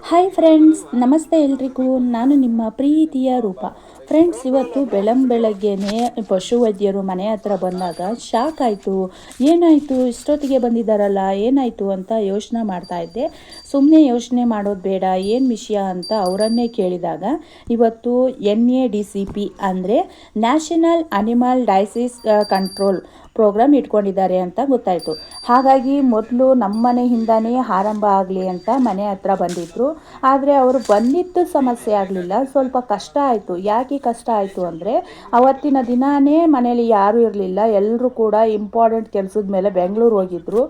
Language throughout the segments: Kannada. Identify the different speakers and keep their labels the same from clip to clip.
Speaker 1: ಹಾಯ್ ಫ್ರೆಂಡ್ಸ್, ನಮಸ್ತೆ ಎಲ್ರಿಗೂ. ನಾನು ನಿಮ್ಮ ಪ್ರೀತಿಯ ರೂಪ. ಫ್ರೆಂಡ್ಸ್, ಇವತ್ತು ಬೆಳಗ್ಗೆನೆ ಪಶುವೈದ್ಯರು ಮನೆ ಹತ್ರ ಬಂದಾಗ ಶಾಕ್ ಆಯಿತು. ಏನಾಯಿತು, ಇಷ್ಟೊತ್ತಿಗೆ ಬಂದಿದ್ದಾರಲ್ಲ, ಏನಾಯಿತು ಅಂತ ಯೋಚನೆ ಮಾಡ್ತಾ ಇದ್ದೆ. ಸುಮ್ಮನೆ ಯೋಚನೆ ಮಾಡೋದು ಬೇಡ, ಏನು ವಿಷಯ ಅಂತ ಅವರನ್ನೇ ಕೇಳಿದಾಗ ಇವತ್ತು NADCP ಅಂದರೆ ನ್ಯಾಷನಲ್ ಅನಿಮಲ್ ಡೈಸೀಸ್ ಕಂಟ್ರೋಲ್ ಪ್ರೋಗ್ರಾಮ್ ಇಟ್ಕೊಂಡಿದ್ದಾರೆ ಅಂತ ಗೊತ್ತಾಯಿತು. ಹಾಗಾಗಿ ಮೊದಲು ನಮ್ಮ ಮನೆಯಿಂದನೇ ಆರಂಭ ಆಗಲಿ ಅಂತ ಮನೆ ಹತ್ರ ಬಂದಿದ್ದರು. ಆದರೆ ಅವರು ಬಂದಿದ್ದು ಸಮಸ್ಯೆ ಆಗಲಿಲ್ಲ, ಸ್ವಲ್ಪ ಕಷ್ಟ ಆಯಿತು. ಯಾಕೆ ಕಷ್ಟ ಆಯಿತು ಅಂದರೆ, ಅವತ್ತಿನ ದಿನಾನೇ ಮನೇಲಿ ಯಾರೂ ಇರಲಿಲ್ಲ. ಎಲ್ಲರೂ ಕೂಡ ಇಂಪಾರ್ಟೆಂಟ್ ಕೆಲಸದ ಮೇಲೆ ಬೆಂಗಳೂರು ಹೋಗಿದ್ದರು.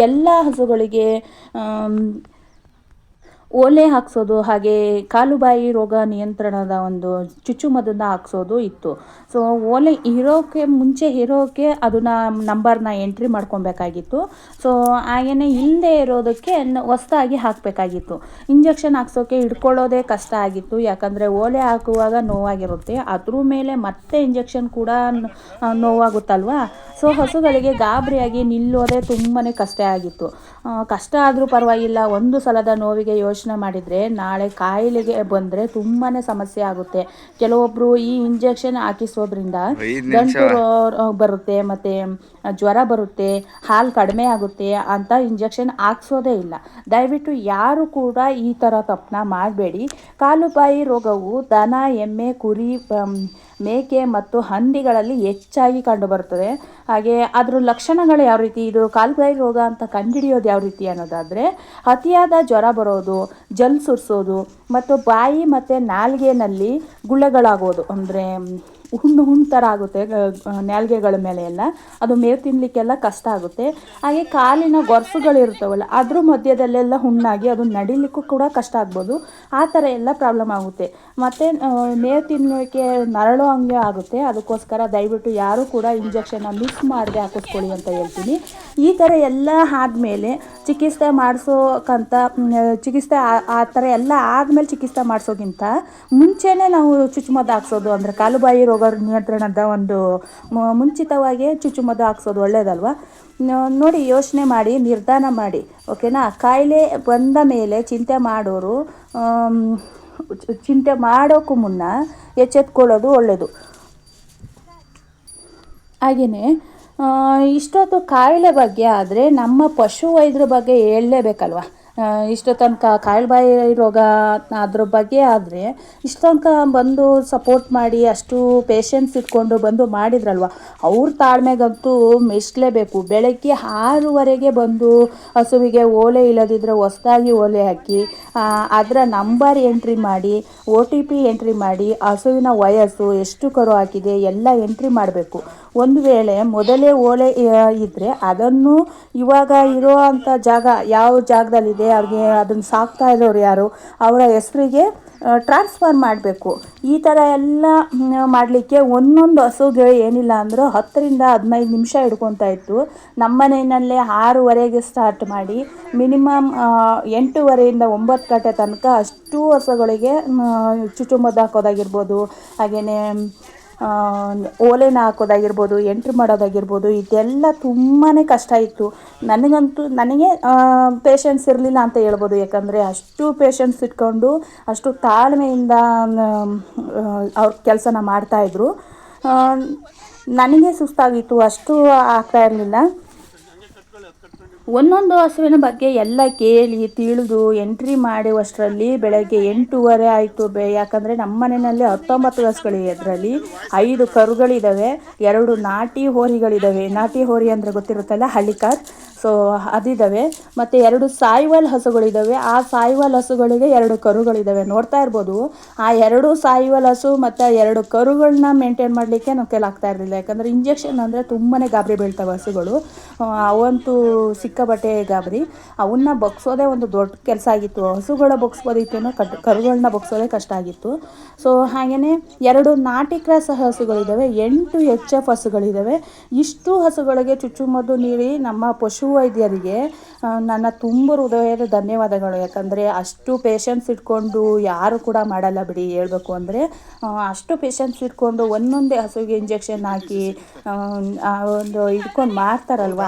Speaker 1: ಎಲ್ಲ ಹಸುಗಳಿಗೆ ಓಲೆ ಹಾಕ್ಸೋದು, ಹಾಗೆ ಕಾಲುಬಾಯಿ ರೋಗ ನಿಯಂತ್ರಣದ ಒಂದು ಚುಚ್ಚುಮದ್ದನ್ನ ಹಾಕ್ಸೋದು ಇತ್ತು. ಸೊ ಓಲೆ ಇರೋಕ್ಕೆ ಅದನ್ನ ನಂಬರ್ನ ಎಂಟ್ರಿ ಮಾಡ್ಕೊಬೇಕಾಗಿತ್ತು. ಸೊ ಹಾಗೆಯೇ ಇಲ್ಲದೆ ಇರೋದಕ್ಕೆ ಹೊಸ್ದಾಗಿ ಹಾಕಬೇಕಾಗಿತ್ತು. ಇಂಜೆಕ್ಷನ್ ಹಾಕ್ಸೋಕ್ಕೆ ಹಿಡ್ಕೊಳ್ಳೋದೇ ಕಷ್ಟ ಆಗಿತ್ತು, ಯಾಕಂದರೆ ಓಲೆ ಹಾಕುವಾಗ ನೋವಾಗಿರುತ್ತೆ, ಅದ್ರ ಮೇಲೆ ಮತ್ತೆ ಇಂಜೆಕ್ಷನ್ ಕೂಡ ನೋವಾಗುತ್ತಲ್ವ. ಸೊ ಹಸುಗಳಿಗೆ ಗಾಬರಿಯಾಗಿ ನಿಲ್ಲೋದೇ ತುಂಬಾ ಕಷ್ಟ ಆಗಿತ್ತು. ಕಷ್ಟ ಆದರೂ ಪರವಾಗಿಲ್ಲ, ಒಂದು ಸಲದ ನೋವಿಗೆ ಯೋಚನೆ ಮಾಡಿದರೆ ನಾಳೆ ಕಾಯಿಲೆಗೆ ಬಂದರೆ ತುಂಬಾ ಸಮಸ್ಯೆ ಆಗುತ್ತೆ. ಕೆಲವೊಬ್ಬರು ಈ ಇಂಜೆಕ್ಷನ್ ಹಾಕಿಸೋದ್ರಿಂದ ಗಂಟು ಬರುತ್ತೆ, ಮತ್ತು ಜ್ವರ ಬರುತ್ತೆ, ಹಾಲು ಕಡಿಮೆ ಆಗುತ್ತೆ ಅಂತ ಇಂಜೆಕ್ಷನ್ ಹಾಕ್ಸೋದೇ ಇಲ್ಲ. ದಯವಿಟ್ಟು ಯಾರು ಕೂಡ ಈ ಥರ ತಪ್ಪನ್ನ ಮಾಡಬೇಡಿ. ಕಾಲುಬಾಯಿ ರೋಗವು ದನ, ಎಮ್ಮೆ, ಕುರಿ, ಮೇಕೆ ಮತ್ತು ಹಂದಿಗಳಲ್ಲಿ ಹೆಚ್ಚಾಗಿ ಕಂಡುಬರುತ್ತದೆ. ಹಾಗೆ ಅದರ ಲಕ್ಷಣಗಳು ಯಾವ ರೀತಿ, ಇದು ಕಾಲುಬಾಯಿ ರೋಗ ಅಂತ ಕಂಡುಹಿಡಿಯೋದು ಯಾವ ರೀತಿ ಅನ್ನೋದಾದರೆ, ಅತಿಯಾದ ಜ್ವರ ಬರೋದು, ಜಲ್ ಸುರಿಸೋದು, ಮತ್ತು ಬಾಯಿ ಮತ್ತು ನಾಲಿಗೆನಲ್ಲಿ ಗುಳ್ಳೆಗಳಾಗೋದು, ಅಂದರೆ ಹುಣ್ಣು ಥರ ಆಗುತ್ತೆ ನಾಲಿಗೆಗಳ ಮೇಲೆ ಎಲ್ಲ. ಅದು ಮೇವು ತಿನ್ನಲಿಕ್ಕೆಲ್ಲ ಕಷ್ಟ ಆಗುತ್ತೆ. ಹಾಗೆ ಕಾಲಿನ ಗೊರಸುಗಳಿರ್ತಾವಲ್ಲ, ಅದ್ರ ಮಧ್ಯದಲ್ಲೆಲ್ಲ ಹುಣ್ಣಾಗಿ ಅದು ನಡಿಲಿಕ್ಕೂ ಕೂಡ ಕಷ್ಟ ಆಗ್ಬೋದು. ಆ ಥರ ಎಲ್ಲ ಪ್ರಾಬ್ಲಮ್ ಆಗುತ್ತೆ. ಮತ್ತು ಮೇವು ತಿನ್ನಲಿಕ್ಕೆ ನರಳೋ ಹಂಗೆ ಆಗುತ್ತೆ. ಅದಕ್ಕೋಸ್ಕರ ದಯವಿಟ್ಟು ಯಾರೂ ಕೂಡ ಇಂಜೆಕ್ಷನ್ನ ಮಿಸ್ ಮಾಡದೆ ಹಾಕಿಸ್ಕೊಳ್ಳಿ ಅಂತ ಹೇಳ್ತೀನಿ. ಈ ಥರ ಎಲ್ಲ ಆದಮೇಲೆ ಚಿಕಿತ್ಸೆ ಮಾಡಿಸೋಕ್ಕಂತ ಚಿಕಿತ್ಸೆ ಆ ಥರ ಎಲ್ಲ ಆದಮೇಲೆ ಚಿಕಿತ್ಸೆ ಮಾಡಿಸೋಕ್ಕಿಂತ ಮುಂಚೆನೇ ನಾವು ಚುಚ್ಚುಮದ್ದು ಹಾಕ್ಸೋದು, ಅಂದರೆ ಕಾಲುಬಾಯಿ ರೋಗ ನಿಯಂತ್ರಣದ ಒಂದು ಮುಂಚಿತವಾಗಿ ಚುಚ್ಚುಮದ್ದು ಹಾಕ್ಸೋದು ಒಳ್ಳೆಯದಲ್ವ. ನೋಡಿ, ಯೋಚನೆ ಮಾಡಿ, ನಿರ್ಧಾರ ಮಾಡಿ, ಓಕೆನಾ. ಕಾಯಿಲೆ ಬಂದ ಮೇಲೆ ಚಿಂತೆ ಮಾಡೋಕ್ಕೂ ಮುನ್ನ ಎಚ್ಚೆತ್ಕೊಳ್ಳೋದು ಒಳ್ಳೆಯದು. ಹಾಗೆಯೇ ಇಷ್ಟೊತ್ತು ಕಾಯಿಲೆ ಬಗ್ಗೆ ಆದರೆ ನಮ್ಮ ಪಶು ವೈದ್ಯರ ಬಗ್ಗೆ ಹೇಳಲೇಬೇಕಲ್ವ. ಇಷ್ಟೋ ತನಕ ಕಾಲುಬಾಯಿ ರೋಗ ಅದ್ರ ಬಗ್ಗೆ ಆದರೆ ಇಷ್ಟು ತನಕ ಬಂದು ಸಪೋರ್ಟ್ ಮಾಡಿ ಅಷ್ಟು ಪೇಷನ್ಸ್ ಇಟ್ಕೊಂಡು ಬಂದು ಮಾಡಿದ್ರಲ್ವ, ಅವ್ರ ತಾಳ್ಮೆಗಂತೂ ಮೆಚ್ಚಲೇಬೇಕು. ಬೆಳಗ್ಗೆ 6:00 ಬಂದು ಹಸುವಿಗೆ ಓಲೆ ಇಲ್ಲದಿದ್ದರೆ ಹೊಸದಾಗಿ ಓಲೆ ಹಾಕಿ ಅದರ ನಂಬರ್ ಎಂಟ್ರಿ ಮಾಡಿ, OTP ಎಂಟ್ರಿ ಮಾಡಿ, ಹಸುವಿನ ವಯಸ್ಸು, ಎಷ್ಟು ಕರು ಹಾಕಿದೆ ಎಲ್ಲ ಎಂಟ್ರಿ ಮಾಡಬೇಕು. ಒಂದು ವೇಳೆ ಮೊದಲೇ ಓಲೆ ಇದ್ದರೆ ಅದನ್ನು ಇವಾಗ ಇರೋ ಅಂಥ ಜಾಗ ಯಾವ ಜಾಗದಲ್ಲಿದೆ, ಅವ್ರಿಗೆ ಅದನ್ನು ಸಾಕ್ತಾ ಇರೋರು ಯಾರು, ಅವರ ಹೆಸರಿಗೆ ಟ್ರಾನ್ಸ್ಫರ್ ಮಾಡಬೇಕು. ಈ ಥರ ಎಲ್ಲ ಮಾಡಲಿಕ್ಕೆ ಒಂದೊಂದು ಹಸುಗೆ ಏನಿಲ್ಲ ಅಂದರೂ 10ರಿಂದ 15 ನಿಮಿಷ ಹಿಡ್ಕೊತಾ ಇತ್ತು. ನಮ್ಮ ಮನೆಯಲ್ಲೇ 6:00 ಸ್ಟಾರ್ಟ್ ಮಾಡಿ ಮಿನಿಮಮ್ 8:30ಯಿಂದ 9 ಗಂಟೆ ತನಕ ಅಷ್ಟು ಹಸುಗಳಿಗೆ ಚುಚ್ಚುಮದ್ದು ಹಾಕೋದಾಗಿರ್ಬೋದು, ಹಾಗೆಯೇ ಓಲೆನ ಹಾಕೋದಾಗಿರ್ಬೋದು, ಎಂಟ್ರಿ ಮಾಡೋದಾಗಿರ್ಬೋದು, ಇದೆಲ್ಲ ತುಂಬಾ ಕಷ್ಟ ಇತ್ತು. ನನಗೆ ಪೇಷನ್ಸ್ ಇರಲಿಲ್ಲ ಅಂತ ಹೇಳ್ಬೋದು. ಯಾಕಂದರೆ ಅಷ್ಟು ಪೇಷನ್ಸ್ ಇಟ್ಕೊಂಡು ಅಷ್ಟು ತಾಳ್ಮೆಯಿಂದ ಅವ್ರ ಕೆಲಸನ ಮಾಡ್ತಾಯಿದ್ರು. ನನಗೆ ಸುಸ್ತಾಗಿತ್ತು, ಅಷ್ಟು ಆಗ್ತಾ ಇರಲಿಲ್ಲ. ಒಂದೊಂದು ಹಸುವಿನ ಬಗ್ಗೆ ಎಲ್ಲ ಕೇಳಿ ತಿಳಿದು ಎಂಟ್ರಿ ಮಾಡುವಷ್ಟರಲ್ಲಿ ಬೆಳಗ್ಗೆ 8:30 ಆಯಿತು. ಯಾಕಂದರೆ ನಮ್ಮ ಮನೆಯಲ್ಲಿ 19 ಹಸುಗಳಿವೆ. ಅದರಲ್ಲಿ 5 ಕರುಗಳಿದ್ದಾವೆ, 2 ನಾಟಿ ಹೋರಿಗಳಿದ್ದಾವೆ. ನಾಟಿ ಹೋರಿ ಅಂದರೆ ಗೊತ್ತಿರುತ್ತಲ್ಲ, ಹಳ್ಳಿಕಾರ್. ಸೊ ಅದಿದ್ದಾವೆ. ಮತ್ತು 2 ಸಾಯಿವಾಲ್ ಹಸುಗಳಿದ್ದಾವೆ. ಆ ಸಾಯಿವಾಲ್ ಹಸುಗಳಿಗೆ 2 ಕರುಗಳಿದ್ದಾವೆ. ನೋಡ್ತಾ ಇರ್ಬೋದು, ಆ 2 ಸಾಯಿವಾಲ್ ಹಸು ಮತ್ತು 2 ಕರುಗಳನ್ನ ಮೇಂಟೈನ್ ಮಾಡಲಿಕ್ಕೆ ನಾವು ಕೈಲಾಗ್ತಾ ಇರಲಿಲ್ಲ. ಯಾಕಂದರೆ ಇಂಜೆಕ್ಷನ್ ಅಂದರೆ ತುಂಬಾ ಗಾಬರಿ ಬೀಳ್ತವೆ ಹಸುಗಳು. ಅವಂತೂ ಸಿಕ್ಕಾಬಟ್ಟೆ ಗಾಬರಿ. ಅವನ್ನ ಬಗ್ಸೋದೇ ಒಂದು ದೊಡ್ಡ ಕೆಲಸ ಆಗಿತ್ತು. ಹಸುಗಳ ಬಗ್ಸ್ಬೋದಿತ್ತೇನೋ, ಕರುಗಳನ್ನ ಬಗ್ಸೋದೇ ಕಷ್ಟ ಆಗಿತ್ತು. ಸೊ ಹಾಗೆಯೇ 2 ನಾಟಿ ಕ್ರಾಸ್ ಹಸುಗಳಿದ್ದಾವೆ, 8 HF ಹಸುಗಳಿದ್ದಾವೆ. ಇಷ್ಟು ಹಸುಗಳಿಗೆ ಚುಚ್ಚುಮದ್ದು ನೀಡಿ ನಮ್ಮ ಪಶು ವೈದ್ಯರಿಗೆ ನನ್ನ ತುಂಬ ಹೃದಯದ ಧನ್ಯವಾದಗಳು. ಯಾಕಂದರೆ ಅಷ್ಟು ಪೇಷನ್ಸ್ ಇಟ್ಕೊಂಡು ಯಾರು ಕೂಡ ಮಾಡಲ್ಲ ಬಿಡಿ ಹೇಳ್ಬೇಕು ಅಂದರೆ. ಅಷ್ಟು ಪೇಷನ್ಸ್ ಇಟ್ಕೊಂಡು ಒಂದೊಂದೇ ಹಸುವಿಗೆ ಇಂಜೆಕ್ಷನ್ ಹಾಕಿ ಒಂದು ಇಟ್ಕೊಂಡು ಮಾಡ್ತಾರಲ್ವ.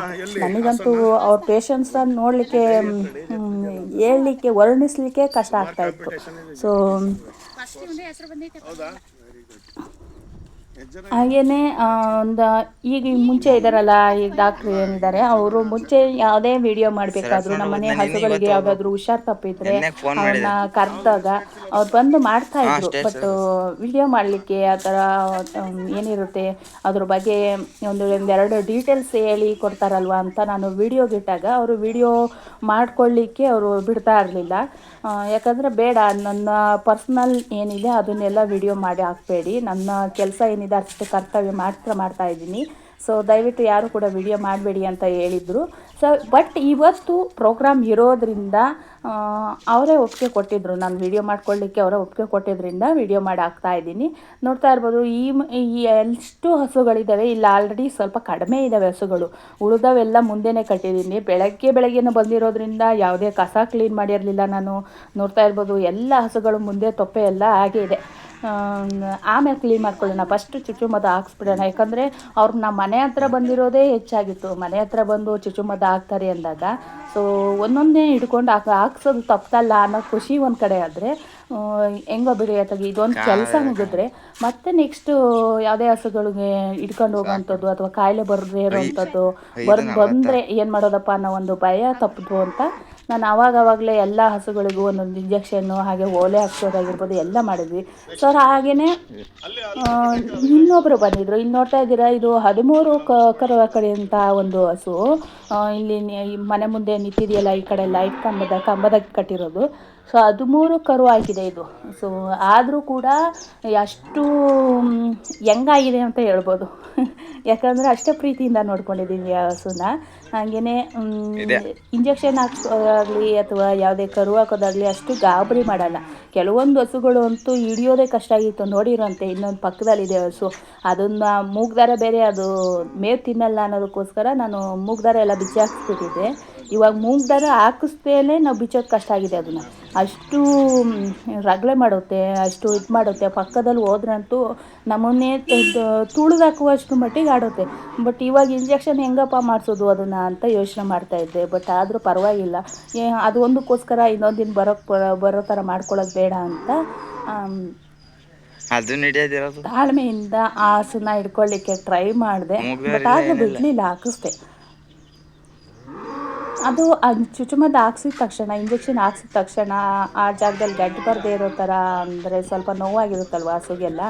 Speaker 1: ನನಗಂತೂ ಅವ್ರ ಪೇಷನ್ಸನ್ನು ನೋಡಲಿಕ್ಕೆ ಹೇಳಲಿಕ್ಕೆ ವರ್ಣಿಸಲಿಕ್ಕೆ ಕಷ್ಟ ಆಗ್ತಾಯಿತ್ತು. ಸೊ ಹಾಗೆಯೇ ಒಂದು ಈಗ ಮುಂಚೆ ಇದ್ದಾರಲ್ಲ, ಈಗ ಡಾಕ್ಟ್ರು ಏನಿದ್ದಾರೆ ಅವರು ಮುಂಚೆ ಯಾವುದೇ ವಿಡಿಯೋ ಮಾಡಬೇಕಾದ್ರೂ ನಮ್ಮನೆ ಹಸುಗಳಿಗೆ ಯಾವುದಾದ್ರೂ ಹುಷಾರು ತಪ್ಪಿದ್ರೆ ಅವ್ರನ್ನ ಕರೆದಾಗ ಅವ್ರು ಬಂದು ಮಾಡ್ತಾಯಿದ್ರು. ಬಟ್ ವಿಡಿಯೋ ಮಾಡಲಿಕ್ಕೆ ಆ ಥರ ಏನಿರುತ್ತೆ ಅದ್ರ ಬಗ್ಗೆ ಒಂದೆರಡು ಡೀಟೇಲ್ಸ್ ಹೇಳಿ ಕೊಡ್ತಾರಲ್ವ ಅಂತ ನಾನು ವಿಡಿಯೋಗಿಟ್ಟಾಗ ಅವರು ವಿಡಿಯೋ ಮಾಡ್ಕೊಳ್ಳಿಕ್ಕೆ ಅವರು ಬಿಡ್ತಾ ಇರಲಿಲ್ಲ. ಯಾಕಂದರೆ ಬೇಡ, ನನ್ನ ಪರ್ಸ್ನಲ್ ಏನಿದೆ ಅದನ್ನೆಲ್ಲ ವಿಡಿಯೋ ಮಾಡಿ ಹಾಕಬೇಡಿ, ನನ್ನ ಕೆಲಸ ಏನಿದೆ ಅಷ್ಟು ಕರ್ತವ್ಯ ಮಾತ್ರ ಮಾಡ್ತಾಯಿದ್ದೀನಿ, ಸೊ ದಯವಿಟ್ಟು ಯಾರು ಕೂಡ ವಿಡಿಯೋ ಮಾಡಬೇಡಿ ಅಂತ ಹೇಳಿದರು. ಸೊ ಬಟ್ ಇವತ್ತು ಪ್ರೋಗ್ರಾಮ್ ಇರೋದ್ರಿಂದ ಅವರೇ ಒಪ್ಪಿಗೆ ಕೊಟ್ಟಿದ್ದರು, ನಾನು ವಿಡಿಯೋ ಮಾಡ್ಕೊಳ್ಳಿಕ್ಕೆ ಅವರೇ ಒಪ್ಪಿಗೆ ಕೊಟ್ಟಿದ್ದರಿಂದ ವಿಡಿಯೋ ಮಾಡಿ ಹಾಕ್ತಾಯಿದ್ದೀನಿ. ನೋಡ್ತಾ ಇರ್ಬೋದು ಈ ಎಷ್ಟು ಹಸುಗಳಿದ್ದಾವೆ ಇಲ್ಲಿ. ಆಲ್ರೆಡಿ ಸ್ವಲ್ಪ ಕಡಿಮೆ ಇದ್ದಾವೆ ಹಸುಗಳು, ಉಳಿದವೆಲ್ಲ ಮುಂದೆನೇ ಕಟ್ಟಿದ್ದೀನಿ. ಬೆಳಗ್ಗೆನೇ ಬಂದಿರೋದ್ರಿಂದ ಯಾವುದೇ ಕಸ ಕ್ಲೀನ್ ಮಾಡಿರಲಿಲ್ಲ ನಾನು. ನೋಡ್ತಾ ಇರ್ಬೋದು ಎಲ್ಲ ಹಸುಗಳು ಮುಂದೆ ತೊಪ್ಪೆ ಎಲ್ಲ ಹಾಗೆ ಇದೆ. ಆಮೇಲೆ ಕ್ಲೀನ್ ಮಾಡ್ಕೊಳ್ಳೋಣ, ಫಸ್ಟ್ ಚುಚ್ಚುಮದ್ದು ಹಾಕ್ಸ್ಬಿಡೋಣ. ಯಾಕಂದರೆ ಅವ್ರು ನಮ್ಮ ಮನೆ ಹತ್ರ ಬಂದಿರೋದೇ ಹೆಚ್ಚಾಗಿತ್ತು. ಮನೆ ಹತ್ರ ಬಂದು ಚುಚ್ಚುಮದ್ದು ಹಾಕ್ತಾರೆ ಅಂದಾಗ ಸೊ ಒಂದೊಂದೇ ಹಿಡ್ಕೊಂಡು ಹಾಕ್ಸೋದು ತಪ್ಪಲ್ಲ ಅನ್ನೋ ಖುಷಿ ಒಂದು ಕಡೆ. ಆದರೆ ಹೆಂಗೋ ಬಿಡಿ, ಅಥವಾ ಇದೊಂದು ಕೆಲಸ ಮುಗಿದ್ರೆ ಮತ್ತೆ ನೆಕ್ಸ್ಟು ಯಾವುದೇ ಹಸುಗಳಿಗೆ ಹಿಡ್ಕೊಂಡು ಹೋಗೋವಂಥದ್ದು ಅಥವಾ ಕಾಯಿಲೆ ಬರದೇ ಇರೋವಂಥದ್ದು ಬಂದರೆ ಏನು ಮಾಡೋದಪ್ಪ ಅನ್ನೋ ಒಂದು ಭಯ ತಪ್ಪಿದ್ವು ಅಂತ ನಾನು ಆವಾಗಲೇ ಎಲ್ಲ ಹಸುಗಳಿಗೂ ಒಂದೊಂದು ಇಂಜೆಕ್ಷನ್ನು ಹಾಗೆ ಓಲೆ ಹಾಕ್ಸೋದಾಗಿರ್ಬೋದು ಎಲ್ಲ ಮಾಡಿದ್ವಿ. ಸೊ ಹಾಗೆಯೇ ಇನ್ನೊಬ್ಬರು ಬಂದಿದ್ದರು. ಇಲ್ಲಿ ನೋಡ್ತಾ ಇದ್ದೀರಾ, ಇದು 13 ಕರು ಕಡೆ ಅಂತ ಒಂದು ಹಸು ಇಲ್ಲಿ ಮನೆ ಮುಂದೆ ನಿಂತಿದೆಯಲ್ಲ, ಈ ಕಡೆ ಲೈಟ್ ಕಂಬದ ಕಟ್ಟಿರೋದು. ಸೊ 13 ಕರು ಆಗಿದೆ ಇದು. ಸೊ ಆದರೂ ಕೂಡ ಅಷ್ಟು ಹೆಂಗಾಗಿದೆ ಅಂತ ಹೇಳ್ಬೋದು. ಯಾಕಂದರೆ ಅಷ್ಟೇ ಪ್ರೀತಿಯಿಂದ ನೋಡ್ಕೊಂಡಿದ್ದೀನಿ ಆ ಹಸುನ. ಹಾಗೆಯೇ ಇಂಜೆಕ್ಷನ್ ಹಾಕ್ಸೋದಾಗಲಿ ಅಥವಾ ಯಾವುದೇ ಕರು ಹಾಕೋದಾಗಲಿ ಅಷ್ಟು ಗಾಬರಿ ಮಾಡಲ್ಲ. ಕೆಲವೊಂದು ಹಸುಗಳು ಅಂತೂ ಹಿಡಿಯೋದೇ ಕಷ್ಟ ಆಗಿತ್ತು. ನೋಡಿರೋಂತೆ ಇನ್ನೊಂದು ಪಕ್ಕದಲ್ಲಿದೆ ಹಸು, ಅದನ್ನು ಮೂಗ್ದಾರ ಬೇರೆ, ಅದು ಮೇವು ತಿನ್ನಲ್ಲ ಅನ್ನೋದಕ್ಕೋಸ್ಕರ ನಾನು ಮೂಗ್ದಾರ ಎಲ್ಲ ಬಿಚ್ಚಿ ಹಾಕಿಸ್ಬಿಟ್ಟಿದ್ದೆ. ಇವಾಗ ಮೂಗ್ದಾರ ಹಾಕಿಸ್ತೇನೆ ನಾವು ಬಿಚ್ಚೋದು ಕಷ್ಟ ಆಗಿದೆ ಅದನ್ನು. ಅಷ್ಟು ರಗಳೆ ಮಾಡುತ್ತೆ, ಅಷ್ಟು ಇದು ಮಾಡುತ್ತೆ. ಪಕ್ಕದಲ್ಲಿ ಹೋದ್ರಂತೂ ನಮ್ಮನ್ನೇ ತುಳಿದಾಕುವಷ್ಟು ಮಟ್ಟಿಗೆ ಆಡುತ್ತೆ. ಬಟ್ ಇವಾಗ ಇಂಜೆಕ್ಷನ್ ಹೆಂಗಪ್ಪ ಮಾಡಿಸೋದು ಅದನ್ನು ಅಂತ ಯೋಚನೆ ಮಾಡ್ತಾಯಿದ್ದೆ. ಬಟ್ ಆದರೂ ಪರವಾಗಿಲ್ಲ, ಅದು ಒಂದಕ್ಕೋಸ್ಕರ ಇನ್ನೊಂದು ದಿನ ಬರೋ ಥರ ಮಾಡ್ಕೊಳ್ಳೋದು ಬೇಡ ಅಂತ ತಾಳ್ಮೆಯಿಂದ ಆ ಹಸುನ ಹಿಡ್ಕೊಳ್ಳಿಕ್ಕೆ ಟ್ರೈ ಮಾಡಿದೆ. ಬಟ್ ಆದರೂ ಬಿಡಲಿಲ್ಲ, ಹಾಕಿಸ್ದೆ. ಅದು ಚುಚ್ಚುಮದ್ದು ಹಾಕ್ಸಿದ ತಕ್ಷಣ, ಇಂಜೆಕ್ಷನ್ ಹಾಕ್ಸಿದ ತಕ್ಷಣ ಆ ಜಾಗದಲ್ಲಿ ಗಂಟು ಬರದೇ ಇರೋ ಥರ, ಅಂದರೆ ಸ್ವಲ್ಪ ನೋವಾಗಿರುತ್ತಲ್ವ ಹಸುಗೆಲ್ಲ,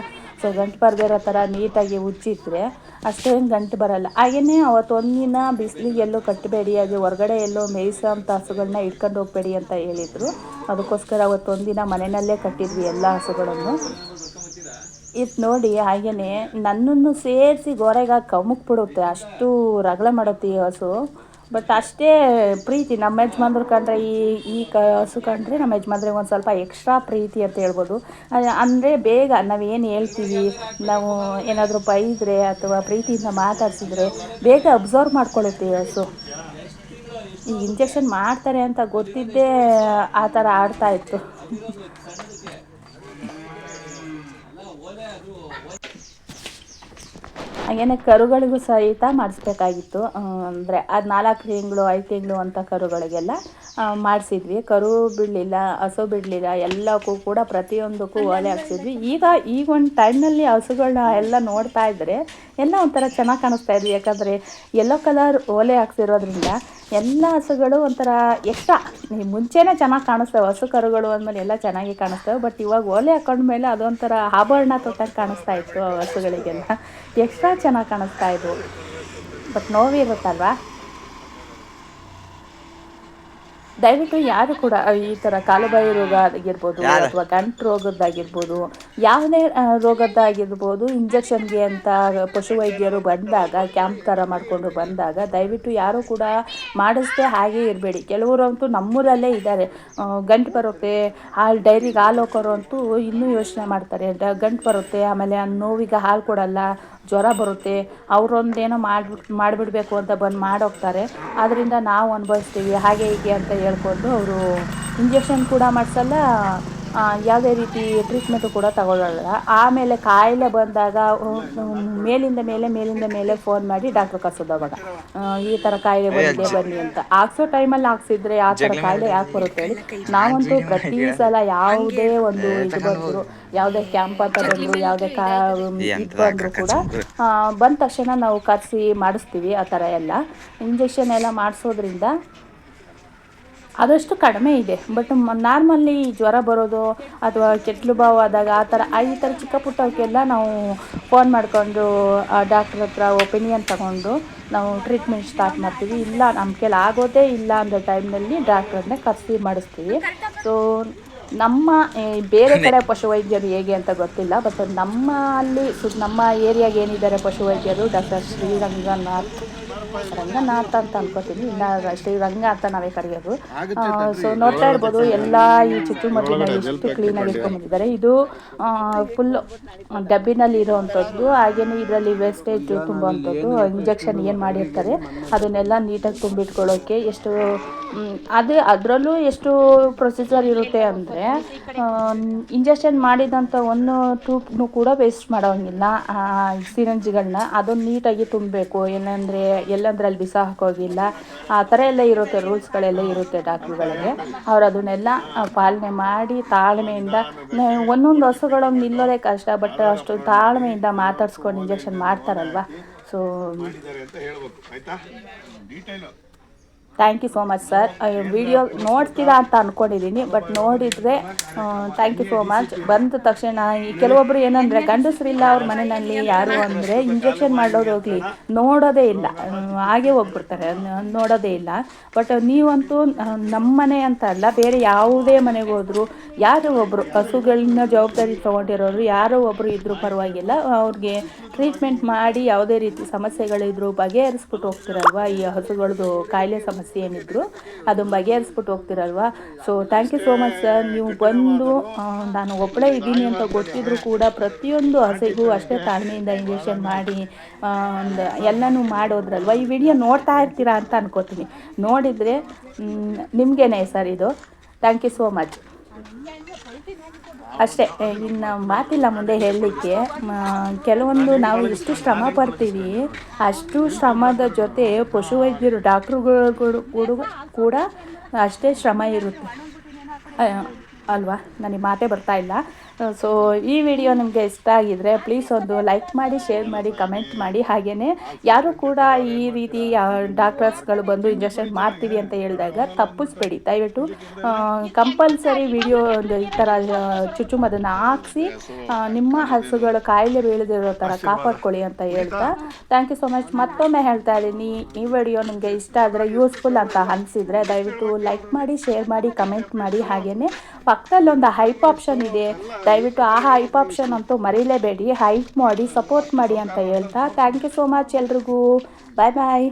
Speaker 1: ಸೊ ಗಂಟು ಬರದೇ ಇರೋ ಥರ ನೀಟಾಗಿ ಉಜ್ಜಿದ್ರೆ ಅಷ್ಟೇನು ಗಂಟು ಬರಲ್ಲ. ಹಾಗೆಯೇ ಅವತ್ತೊಂದಿನ ಬಿಸಿಲಿಗೆ ಎಲ್ಲೋ ಕಟ್ಟಬೇಡಿ, ಹಾಗೆ ಹೊರಗಡೆ ಎಲ್ಲೋ ಮೇಯಿಸೋ ಅಂಥ ಹಸುಗಳನ್ನ ಇಟ್ಕೊಂಡು ಹೋಗಬೇಡಿ ಅಂತ ಹೇಳಿದರು. ಅದಕ್ಕೋಸ್ಕರ ಅವತ್ತೊಂದಿನ ಮನೆಯಲ್ಲೇ ಕಟ್ಟಿದ್ವಿ ಎಲ್ಲ ಹಸುಗಳನ್ನು. ಇದು ನೋಡಿ, ಹಾಗೆಯೇ ನನ್ನನ್ನು ಸೇರಿಸಿ ಗೋರೆಗಾಗಿ ಕಮ್ಮಕ್ಬಿಡುತ್ತೆ, ಅಷ್ಟು ರಗಳೆ ಮಾಡುತ್ತೆ ಈ ಹಸು. ಬಟ್ ಅಷ್ಟೇ ಪ್ರೀತಿ ನಮ್ಮ ಯಜಮಾನ್ರು ಕಂಡ್ರೆ, ಈ ಹಸು ಕಂಡ್ರೆ ನಮ್ಮ ಯಜಮಾನ್ರಿಗೆ ಒಂದು ಸ್ವಲ್ಪ ಎಕ್ಸ್ಟ್ರಾ ಪ್ರೀತಿ ಅಂತ ಹೇಳ್ಬೋದು. ಅಂದರೆ ಬೇಗ ನಾವೇನು ಹೇಳ್ತೀವಿ, ನಾವು ಏನಾದರೂ ಬೈದರೆ ಅಥವಾ ಪ್ರೀತಿಯಿಂದ ಮಾತಾಡಿಸಿದ್ರೆ ಬೇಗ ಅಬ್ಸರ್ವ್ ಮಾಡ್ಕೊಳ್ಳುತ್ತೆ ಈ ಹಸು. ಈ ಇಂಜೆಕ್ಷನ್ ಮಾಡ್ತಾರೆ ಅಂತ ಗೊತ್ತಿದ್ದೇ ಆ ಥರ ಆಡ್ತಾಯಿತ್ತು. ಹಾಗೆಯೇ ಕರುಗಳಿಗೂ ಸಹಿತ ಮಾಡಿಸ್ಬೇಕಾಗಿತ್ತು. ಅಂದರೆ ಅದು 4 ತಿಂಗಳು 5 ತಿಂಗಳು ಅಂತ ಕರುಗಳಿಗೆಲ್ಲ ಮಾಡಿಸಿದ್ವಿ. ಕರು ಬಿಡಲಿಲ್ಲ, ಹಸು ಬಿಡಲಿಲ್ಲ, ಎಲ್ಲಕ್ಕೂ ಕೂಡ ಪ್ರತಿಯೊಂದಕ್ಕೂ ಓಲೆ ಹಾಕ್ಸಿದ್ವಿ. ಈಗ ಒಂದು ಟೈಮ್ನಲ್ಲಿ ಹಸುಗಳನ್ನ ಎಲ್ಲ ನೋಡ್ತಾ ಇದ್ದರೆ ಎಲ್ಲ ಒಂಥರ ಚೆನ್ನಾಗಿ ಕಾಣಿಸ್ತಾ ಇದ್ವಿ. ಯಾಕಂದರೆ ಯೆಲ್ಲೋ ಕಲರ್ ಓಲೆ ಹಾಕ್ಸಿರೋದ್ರಿಂದ ಎಲ್ಲ ಹಸುಗಳು ಒಂಥರ ಎಕ್ಸ್ಟ್ರಾ, ಮುಂಚೆನೇ ಚೆನ್ನಾಗಿ ಕಾಣಿಸ್ತವೆ ಹಸು ಕರುಗಳು ಅಂದಮೇಲೆ ಎಲ್ಲ ಚೆನ್ನಾಗಿ ಕಾಣಿಸ್ತವೆ. ಬಟ್ ಇವಾಗ ಓಲೆ ಹಾಕೊಂಡ್ಮೇಲೆ ಅದೊಂಥರ ಆಭರಣ ತೊಟ್ಟಾಗಿ ಕಾಣಿಸ್ತಾ ಇತ್ತು ಹಸುಗಳಿಗೆಲ್ಲ, ಎಕ್ಸ್ಟ್ರಾ ಚೆನ್ನಾಗಿ ಕಾಣಿಸ್ತಾ ಇದ್ವು. ಬಟ್ ನೋವಿರುತ್ತಲ್ವ. ದಯವಿಟ್ಟು ಯಾರು ಕೂಡ ಈ ಥರ ಕಾಲುಬಾಯಿ ರೋಗ ಆಗಿರ್ಬೋದು ಅಥವಾ ಗಂಟು ರೋಗದ್ದಾಗಿರ್ಬೋದು, ಯಾವುದೇ ರೋಗದ್ದಾಗಿರ್ಬೋದು, ಇಂಜೆಕ್ಷನ್ಗೆ ಅಂತ ಪಶುವೈದ್ಯರು ಬಂದಾಗ, ಕ್ಯಾಂಪ್ ಥರ ಮಾಡಿಕೊಂಡು ಬಂದಾಗ ದಯವಿಟ್ಟು ಯಾರೂ ಕೂಡ ಮಾಡಿಸ್ದೆ ಹಾಗೇ ಇರಬೇಡಿ. ಕೆಲವರಂತೂ ನಮ್ಮೂರಲ್ಲೇ ಇದ್ದಾರೆ, ಗಂಟು ಬರುತ್ತೆ, ಡೈರಿಗೆ ಹಾಲು ಹಾಕೋರು ಅಂತೂ ಇನ್ನೂ ಯೋಚನೆ ಮಾಡ್ತಾರೆ, ಗಂಟು ಬರುತ್ತೆ, ಆಮೇಲೆ ನೋವಿಗೆ ಹಾಲು ಕೊಡಲ್ಲ, ಜ್ವರ ಬರುತ್ತೆ, ಅವರೊಂದೇನೋ ಮಾಡಿಬಿಡ್ಬೇಕು ಅಂತ ಬಂದು ಮಾಡೋಗ್ತಾರೆ. ಆದ್ದರಿಂದ ನಾವು ಅನುಭವಿಸ್ತೀವಿ ಹಾಗೆ ಹೀಗೆ ಅಂತ ಹೇಳ್ಕೊಂಡು ಅವರು ಇಂಜೆಕ್ಷನ್ ಕೂಡ ಮಾಡಿಸಲ್ಲ, ಯಾವುದೇ ರೀತಿ ಟ್ರೀಟ್ಮೆಂಟು ಕೂಡ ತಗೊಳ್ಳಲ್ಲ. ಆಮೇಲೆ ಕಾಯಿಲೆ ಬಂದಾಗ ಮೇಲಿಂದ ಮೇಲೆ ಫೋನ್ ಮಾಡಿ ಡಾಕ್ಟ್ರ್ ಕರ್ಸೋದು. ಅವಾಗ ಈ ಥರ ಕಾಯಿಲೆ ಬಂದಿದೆ ಬನ್ನಿ ಅಂತ. ಹಾಕ್ಸೋ ಟೈಮಲ್ಲಿ ಹಾಕ್ಸಿದ್ರೆ ಆ ಥರ ಕಾಯಿಲೆ ಯಾಕೆ ಬರುತ್ತೆ ಹೇಳಿ. ನಾವಂತೂ ಪ್ರತಿ ಸಲ ಯಾವುದೇ ಒಂದು ಇದು ಬಂದರು, ಯಾವುದೇ ಕ್ಯಾಂಪ್ ಅಂತ ಬಂದರು, ಯಾವುದೇ ಇದು ಬಂದರೂ ಕೂಡ ಬಂದ ತಕ್ಷಣ ನಾವು ಕರೆಸಿ ಮಾಡಿಸ್ತೀವಿ. ಆ ಥರ ಎಲ್ಲ ಇಂಜೆಕ್ಷನ್ ಎಲ್ಲ ಮಾಡಿಸೋದ್ರಿಂದ ಆದಷ್ಟು ಕಡಿಮೆ ಇದೆ. ಬಟ್ ನಾರ್ಮಲ್ಲಿ ಜ್ವರ ಬರೋದು ಅಥವಾ ಕೆಟ್ಲು ಬಾವು ಆದಾಗ ಈ ಥರ ಚಿಕ್ಕ ಪುಟ್ಟವಕ್ಕೆಲ್ಲ ನಾವು ಫೋನ್ ಮಾಡಿಕೊಂಡು ಡಾಕ್ಟ್ರ್ ಹತ್ರ ಒಪಿನಿಯನ್ ತಗೊಂಡು ನಾವು ಟ್ರೀಟ್ಮೆಂಟ್ ಸ್ಟಾರ್ಟ್ ಮಾಡ್ತೀವಿ. ಇಲ್ಲ ನಮ್ಮ ಕೈಲಿ ಆಗೋದೇ ಇಲ್ಲ ಅನ್ನೋ ಟೈಮ್ನಲ್ಲಿ ಡಾಕ್ಟ್ರನ್ನೇ ಕರೆಸಿ ಮಾಡಿಸ್ತೀವಿ. ಸೊ ನಮ್ಮ ಬೇರೆ ಕಡೆ ಪಶುವೈದ್ಯರು ಹೇಗೆ ಅಂತ ಗೊತ್ತಿಲ್ಲ, ಬಟ್ ನಮ್ಮಲ್ಲಿ ನಮ್ಮ ಏರಿಯಾಗೆ ಏನಿದ್ದಾರೆ ಪಶುವೈದ್ಯರು, ಡಾಕ್ಟರ್ ರಂಗನಾಥ್ ಅಂತ ಅನ್ಕೋತೀನಿ, ಇಲ್ಲ ಶ್ರೀರಂಗ ಅಂತ ನಾವೇ ಕರೆಯೋದು. ಸೊ ನೋಡ್ತಾ ಇರ್ಬೋದು ಎಲ್ಲ ಈ ಚುಚ್ಚುಮದ್ದಿನಲ್ಲಿ ಎಷ್ಟು ಕ್ಲೀನಾಗಿ ಇಟ್ಕೊಂಡ್ಬಂದಿದ್ದಾರೆ. ಇದು ಫುಲ್ ಡಬ್ಬಿನಲ್ಲಿ ಇರೋವಂಥದ್ದು, ಹಾಗೆಯೇ ಇದರಲ್ಲಿ ವೇಸ್ಟೇಜ್ ತುಂಬುವಂಥದ್ದು, ಇಂಜೆಕ್ಷನ್ ಏನು ಮಾಡಿರ್ತಾರೆ ಅದನ್ನೆಲ್ಲ ನೀಟಾಗಿ ತುಂಬಿಟ್ಕೊಳ್ಳೋಕ್ಕೆ ಎಷ್ಟು ಅದರಲ್ಲೂ ಎಷ್ಟು ಪ್ರೊಸೀಜರ್ ಇರುತ್ತೆ ಅಂದರೆ, ಇಂಜೆಕ್ಷನ್ ಮಾಡಿದಂಥ ಒಂದು ಟ್ಯೂಬ್ನು ಕೂಡ ವೇಸ್ಟ್ ಮಾಡೋಂಗಿಲ್ಲ. ಸಿರಂಜ್ಗಳನ್ನ ಅದನ್ನು ನೀಟಾಗಿ ತುಂಬಬೇಕು, ಎಲ್ಲಂದ್ರೆ ಅಲ್ಲಿ ಬಿಸ ಹಾಕೋಗಿಲ್ಲ, ಆ ಥರ ಎಲ್ಲ ಇರುತ್ತೆ, ರೂಲ್ಸ್ಗಳೆಲ್ಲ ಇರುತ್ತೆ ಡಾಕ್ಟ್ರುಗಳಿಗೆ. ಅವ್ರು ಅದನ್ನೆಲ್ಲ ಪಾಲನೆ ಮಾಡಿ ತಾಳ್ಮೆಯಿಂದ, ಒಂದೊಂದು ಹಸುಗಳನ್ನು ನಿಲ್ಲೋದೇ ಕಷ್ಟ, ಬಟ್ ಅಷ್ಟು ತಾಳ್ಮೆಯಿಂದ ಮಾತಾಡ್ಸ್ಕೊಂಡು ಇಂಜೆಕ್ಷನ್ ಮಾಡ್ತಾರಲ್ವ. So thank you so much sir. Video ನೋಡ್ತೀರಾ ಅಂತ ಅಂದ್ಕೊಂಡಿದ್ದೀನಿ, ಬಟ್ ನೋಡಿದರೆ ಥ್ಯಾಂಕ್ ಯು ಸೋ ಮಚ್. ಬಂದ ತಕ್ಷಣ ಕೆಲವೊಬ್ಬರು ಏನಂದರೆ ಗಂಡಸರಿಲ್ಲ ಅವ್ರ ಮನೆಯಲ್ಲಿ ಯಾರು ಅಂದರೆ ಇಂಜೆಕ್ಷನ್ ಮಾಡೋದು ಹೋಗಲಿ ನೋಡೋದೇ ಇಲ್ಲ, ಹಾಗೆ ಹೋಗ್ಬಿಡ್ತಾರೆ, ನೋಡೋದೇ ಇಲ್ಲ. ಬಟ್ ನೀವಂತೂ ನಮ್ಮ ಮನೆ ಅಂತ ಅಲ್ಲ, ಬೇರೆ ಯಾವುದೇ ಮನೆಗೆ ಹೋದ್ರು ಯಾರೋ ಒಬ್ಬರು ಹಸುಗಳನ್ನ ಜವಾಬ್ದಾರಿ ತೊಗೊಂಡಿರೋರು ಯಾರೋ ಒಬ್ಬರು ಇದ್ದರೂ ಪರವಾಗಿಲ್ಲ, ಅವ್ರಿಗೆ ಟ್ರೀಟ್ಮೆಂಟ್ ಮಾಡಿ ಯಾವುದೇ ರೀತಿ ಸಮಸ್ಯೆಗಳಿದ್ರು ಬಗೆಹರಿಸ್ಬಿಟ್ಟು ಹೋಗ್ತಿರಲ್ವ. ಈ ಹಸುಗಳದ್ದು ಕಾಯಿಲೆ ಸಮಸ್ಯೆ ಏನಿದ್ರು ಅದನ್ನು ಬಗೆಹರಿಸ್ಬಿಟ್ಟು ಹೋಗ್ತಿರಲ್ವ. So thank you so much sir. ನೀವು ಬಂದು ನಾನು ಒಬ್ಬಳೇ ಇದ್ದೀನಿ ಅಂತ ಗೊತ್ತಿದ್ರು ಕೂಡ ಪ್ರತಿಯೊಂದು ಹಸುಗೂ ಅಷ್ಟೇ ತಾಳ್ಮೆಯಿಂದ ಇಂಜೆಕ್ಷನ್ ಮಾಡಿ ಎಲ್ಲನೂ ಮಾಡೋದ್ರಲ್ವ. ಈ ವಿಡಿಯೋ ನೋಡ್ತಾ ಇರ್ತೀರಾ ಅಂತ ಅನ್ಕೋತೀನಿ, ನೋಡಿದರೆ ನಿಮಗೇನೆ ಸರ್ ಇದು. Thank you so much. ಅಷ್ಟೇ, ಇನ್ನು ಮಾತಿಲ್ಲ ಮುಂದೆ ಹೇಳಲಿಕ್ಕೆ. ಕೆಲವೊಂದು ನಾವು ಎಷ್ಟು ಶ್ರಮ ಪಡ್ತೀವಿ ಅಷ್ಟು ಶ್ರಮದ ಜೊತೆ ಪಶುವೈದ್ಯರು ಡಾಕ್ಟ್ರುಗಳು ಕೂಡ ಅಷ್ಟೇ ಶ್ರಮ ಇರುತ್ತೆ ಅಲ್ವಾ. ನನಗೆ ಮಾತೇ ಬರ್ತಾ ಇಲ್ಲ. ಸೊ ಈ ವಿಡಿಯೋ ನಿಮಗೆ ಇಷ್ಟ ಆಗಿದರೆ ಪ್ಲೀಸ್ ಒಂದು ಲೈಕ್ ಮಾಡಿ, ಶೇರ್ ಮಾಡಿ, ಕಮೆಂಟ್ ಮಾಡಿ. ಹಾಗೆಯೇ ಯಾರು ಕೂಡ ಈ ರೀತಿ ಡಾಕ್ಟರ್ಸ್ಗಳು ಬಂದು ಇಂಜೆಕ್ಷನ್ ಮಾಡ್ತೀವಿ ಅಂತ ಹೇಳಿದಾಗ ತಪ್ಪಿಸ್ಬೇಡಿ ದಯವಿಟ್ಟು. ಕಂಪಲ್ಸರಿ ವಿಡಿಯೋ ಈ ಥರ ಚುಚ್ಚುಮದ್ದನ್ನು ಹಾಕಿಸಿ ನಿಮ್ಮ ಹಸುಗಳ ಕಾಯಿಲೆ ಬೀಳದಿರೋ ಥರ ಕಾಪಾಡ್ಕೊಳ್ಳಿ ಅಂತ ಹೇಳ್ತಾ ಥ್ಯಾಂಕ್ ಯು ಸೊ ಮಚ್. ಮತ್ತೊಮ್ಮೆ ಹೇಳ್ತಾ ಇದ್ದೀನಿ, ಈ ವಿಡಿಯೋ ನಿಮಗೆ ಇಷ್ಟ ಆದರೆ ಯೂಸ್ಫುಲ್ ಅಂತ ಅನಿಸಿದರೆ ದಯವಿಟ್ಟು ಲೈಕ್ ಮಾಡಿ, ಶೇರ್ ಮಾಡಿ, ಕಮೆಂಟ್ ಮಾಡಿ. ಹಾಗೆಯೇ ಪಕ್ಕದಲ್ಲಿ ಒಂದು ಹೈಪ್ ಆಪ್ಷನ್ ಇದೆ, ದಯವಿಟ್ಟು ಆ ಹೈಪ್ ಆಪ್ಷನ್ ಅಂತೂ ಮರೀಲೇಬೇಡಿ, ಹೈಪ್ ಮಾಡಿ ಸಪೋರ್ಟ್ ಮಾಡಿ ಅಂತ ಹೇಳ್ತಾ ಥ್ಯಾಂಕ್ ಯು ಸೋ ಮಚ್ ಎಲ್ರಿಗೂ. ಬಾಯ್ ಬಾಯ್.